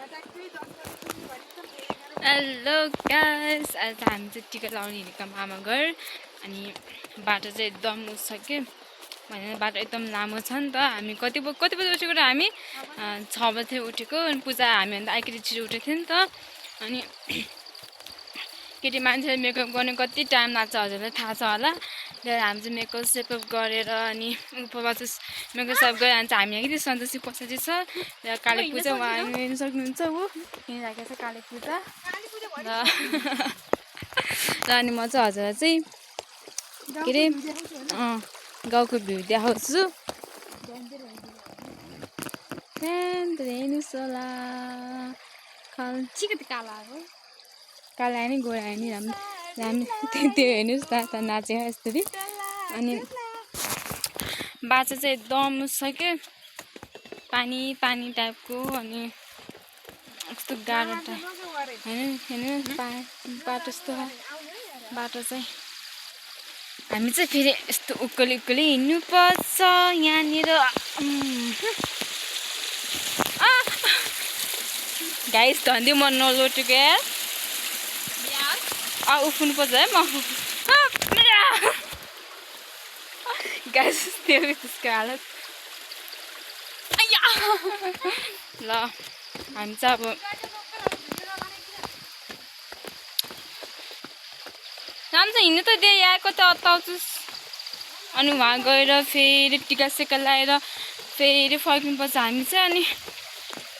Hello guys, आज हामी चाहिँ टिका लाउनु हिँडेको मामा घर। अनि बाटो चाहिँ एकदम छ कि भनेर बाटो एकदम लामो छ नि त। हामी कति बजी उठेको र हामी 6 बजे उठेको। अनि पूजा हामीभन्दा अलिकति छिटो उठेको थियो नि त। अनि केटी मान्छेले मेकअप गर्ने कति टाइम लाग्छ हजुरलाई थाहा छ होला। त्यही हामी चाहिँ मेकअप सेकअप गरेर अनि उपवास मेकअप सेकअप गरेर जान्छ। हामी यहाँ कि सन्तोषी पछाडि छ काली पूजा उहाँ हेर्नु सक्नुहुन्छ। ऊ यहाँ राखेको छ काली पूजा र अनि म चाहिँ हजुरलाई चाहिँ के अरे गाउँको भ्यू देखाउँछु। काला नि गोरा नि हामी त्यो हेर्नुहोस् त नाचेको यसरी। अनि बाटो चाहिँ एकदम छ कि पानी पानी टाइपको। अनि कस्तो गाह्रो होइन हेर्नु बाटो यस्तो बाटो चाहिँ हामी चाहिँ फेरि यस्तो उक्कली उक्कली हिँड्नुपर्छ यहाँनिर। गाइस धन्दै म नलोटेको यार उफ्नु पर्छ है म गाइस त्यो त्यसको हालत। ल हामी चाहिँ अब राम चाहिँ हिँड्नु त दिए यहाँ कता अत्ताउँछुस्। अनि उहाँ गएर फेरि टिका सेका लगाएर फेरि फर्किनुपर्छ हामी चाहिँ। अनि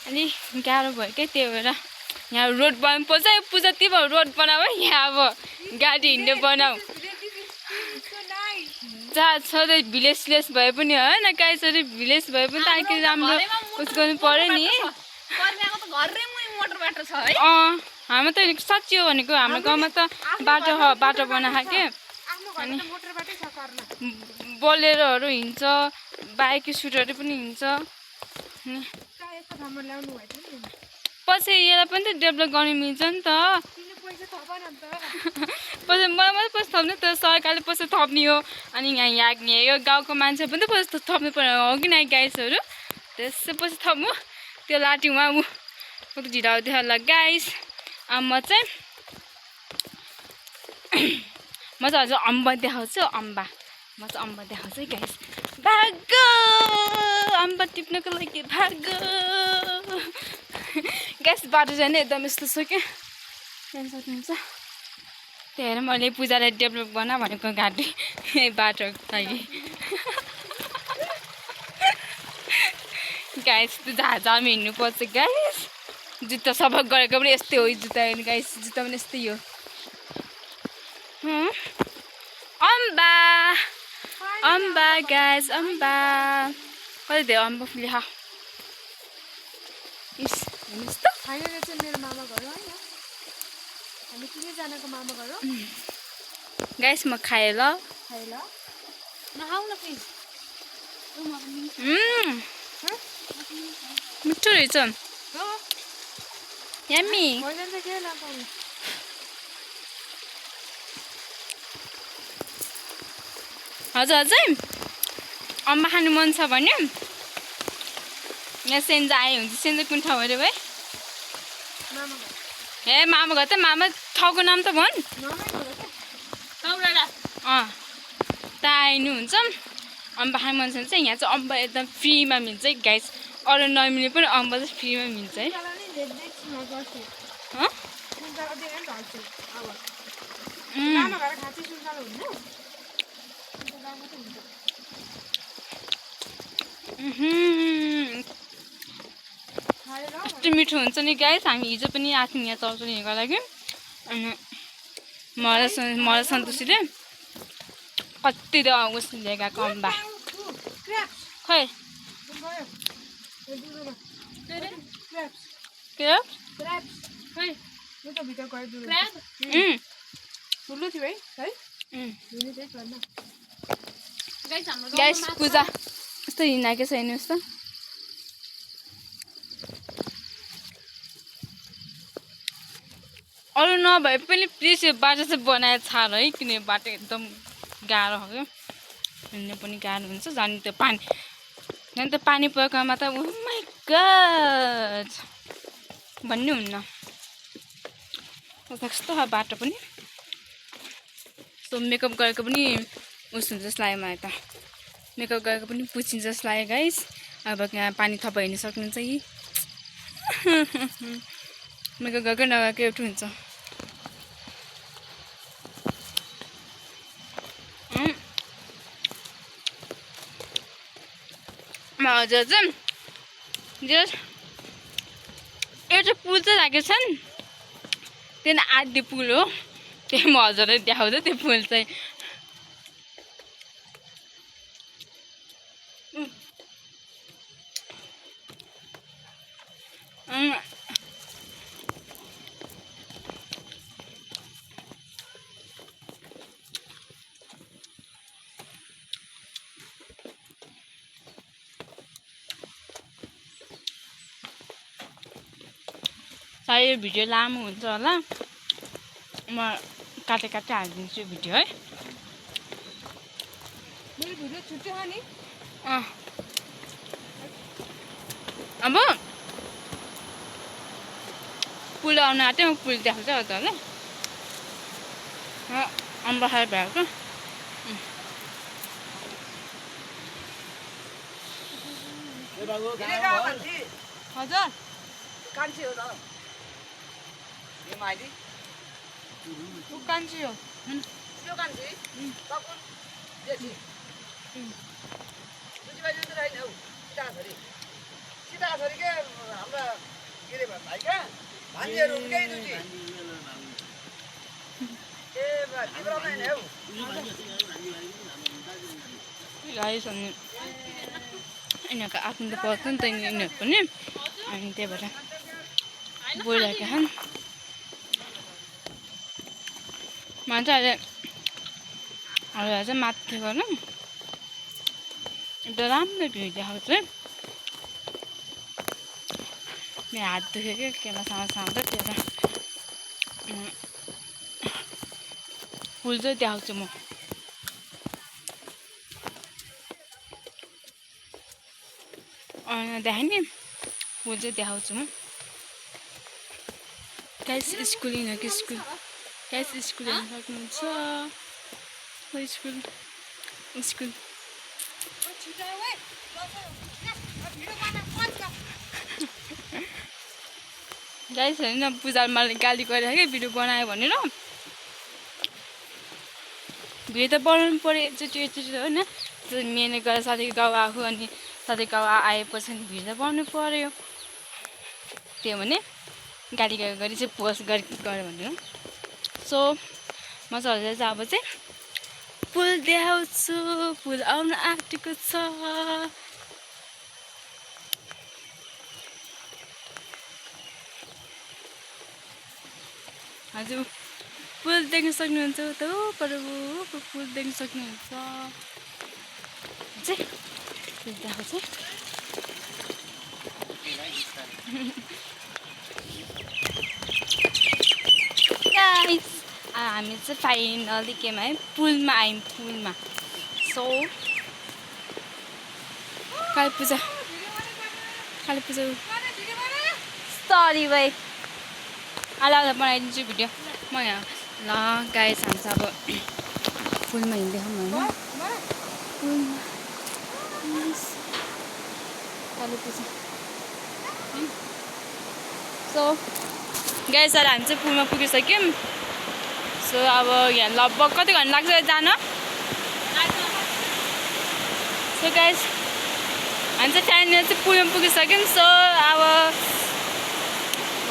अलिक गाह्रो भयो क्या त्यही भएर यहाँ रोड बनाउनु पर्छ। पूजा त्यही भयो रोड बनाऊ यहाँ अब गाडी हिँड्ने बनाऊ जहाँ सधैँ भिलेज सिलेज भए पनि होइन गाइसरी भिलेज भए पनि त अलिकति राम्रो उस गर्नु पऱ्यो नि। हाम्रो त साँच्ची हो भनेको हाम्रो गाउँमा त बाटो बनाएको के। अनि बोलेरोहरू हिँड्छ बाइक स्कुटरहरू पनि हिँड्छ। पछि यसलाई पनि त डेभलप गर्नु मिल्छ नि त। पछि मलाई पैसा थप्नु त सरकारले पैसा थप्ने हो। अनि यहाँ यो गाउँको मान्छे पनि त पैसा थप्नु पर्यो हो कि न गाइसहरू। त्यसै पैसा थप्नु त्यो लाटी उहाँ कति ढिला आउँथ्यो होला गाइस। म चाहिँ हजुर अम्बा देखाउँछु। अम्बा म चाहिँ अम्बा देखाउँछु है गाइस। भाग अम्बा टिप्नको लागि भाग गाइस। बाटो चाहिँ एकदम यस्तो छ क्या हेर्न सक्नुहुन्छ। त्यही भएर मैले पूजालाई डेभलप बना भनेको घाँटी बाटोको लागि। गाइस जहाँ हामी हिँड्नुपर्छ गाइस। जुत्ता सफा गरेको पनि यस्तै हो जुत्ता हेर्नु गाइस। जुत्ता पनि यस्तै हो। अम्बा अम्बा गाइस अम्बा कति धेरै अम्बा फुले हेर्नुहोस् त। फाइनली चाहिँ मेरो मामा घर होइन हामी तिनैजनाको मामा घर हो गाइस। म खाएँ ल नखाऊ न प्लिज। मिठो रहेछ यम्मी। हजुर अम्बा खानु मन छ भने यहाँ सेन्जा आए हुन्छ। सेन्जा कुन ठाउँ अरे भाइ? ए मामा घर त मामा ठाउँको नाम त भन्। त आइनुहुन्छ अम्बा खानु मन छ भने चाहिँ यहाँ चाहिँ अम्बा एकदम फ्रीमा मिल्छ है गाइस। अरू नमिले पनि अम्बा चाहिँ फ्रीमा मिल्छ है। कस्तो मिठो हुन्छ नि गाइस। हामी हिजो पनि आएको यहाँ चौचो हिँडेको लागि। अनि मलाई सन्तोषीले कति त उस लिएर गएको अम्बा खै गाइस। पूजा यस्तो हिँडाएको छ हेर्नुहोस् त। अरू नभए पनि प्लिज यो बाटो चाहिँ बनाएर छाड है। किन यो बाटो एकदम गाह्रो हो क्या। हिँड्नु पनि गाह्रो हुन्छ। झन् त्यो पानी परेकोमा त ओ माई गॉड भन्ने हुन्न कस्तो बाटो पनि सो मेकअप गरेको पनि उस हुन्छ जस्तो लाग्यो मलाई त मेकअप गरेको पनि पुछिन्छ जस्तो लाग्यो गाइस अब यहाँ पानी थप हेर्न सक्नुहुन्छ कि मेकअप गरेकै नगरेकै एउटा हुन्छ हजुर चाहिँ एउटा पुल चाहिँ राखेको छन् त्यहाँ आधी पुल हो त्यही म हजुरलाई देखाउँछु त्यो पुल चाहिँ सायद भिडियो लामो हुन्छ होला म काटे हालिदिन्छु भिडियो है मेरो भिडियो छुट्टै हो नि अब पुल आउनु आँट्यो म पुल देखाउँछ हजुरलाई अम्बा खाएर भ्याएको हजुर कान्छी हो त यो माइली ऊ कान्छी हो यो कान्छी तकुन जेठी बुझिबाइ जुन रहेन हौ सीता छोरी के हाम्रा के रे भाइ क्या भान्जीहरू हुन् क्या दुजी ए तिम्रो नै हौ गाइस अनि यिनीहरूको आफ्नो त पर्छ नि त यिनीहरूको पनि अनि त्यही भएर बोइरहेको छन् मलाई चाहिँ अहिले चाहिँ माथि गरौँ एउटा राम्रो भ्यू देखाउँछु है मेरो हात दुख्यो क्या केलासँग साउँछ त्यही भएर फुल चाहिँ देखाउँछु म देखाएँ नि फुल चाहिँ देखाउँछु म गाइस स्कुल यिनीहरूको स्कुल गाइस स्कुल हेर्न सक्नुहुन्छ स्कुल गाइस होइन पूजा मलाई गाली गरेर क्या भिडियो बनायो भनेर भिडियो त बनाउनु पऱ्यो एकचोटि होइन मिहिनेत गरेर साथीको गाउँ आएको अनि साथीको गाउँ आएपछि भिडियो त बनाउनु पऱ्यो त्यो भने गाली गरी चाहिँ पोस्ट गऱ्यो भनेर सो म चाहिँ हजुर चाहिँ अब चाहिँ पुल देखाउँछु पुल आउन आँटेको छ हजुर पुल देख्न सक्नुहुन्छ त प्रभु पुल देख्न सक्नुहुन्छ चाहिँ पुल देखाउँछु गाइस हामी चाहिँ फाइनली केमा है पुलमा आयौँ पुलमा सो काली पूजा सरी भाइ आला बनाइदिन्छु भिडियो म यहाँ ल गाइस हामी चाहिँ अब पुलमा हिँड्दैछौँ होइन पुलमा काली पूजा सो गाइस सर हामी चाहिँ पुलमा पुगिसक्यौँ सो अब यहाँ लगभग कति घन्टा लाग्छ जान सो गाइस हामी चाहिँ त्यहाँनिर चाहिँ पुलमा पुगिसक्यौँ सो अब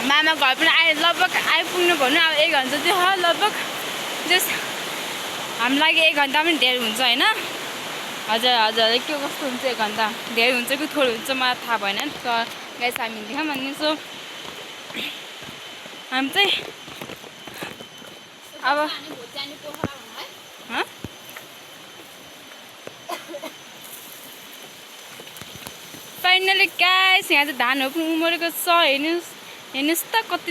मामा घर पनि लगभग आइपुग्नु भन्नु अब 1 घन्टा चाहिँ हो लगभग जस्ट हाम्रो लागि 1 घन्टा पनि धेरै हुन्छ होइन हजुर के कस्तो हुन्छ 1 घन्टा धेरै हुन्छ कि थोरै हुन्छ मलाई थाहा भएन नि त गाइस हामी देखाऊँ अनि सो हामी चाहिँ अब फाइनली गाइस यहाँ चाहिँ धानहरू पनि उमरेको छ हेर्नुहोस् त कति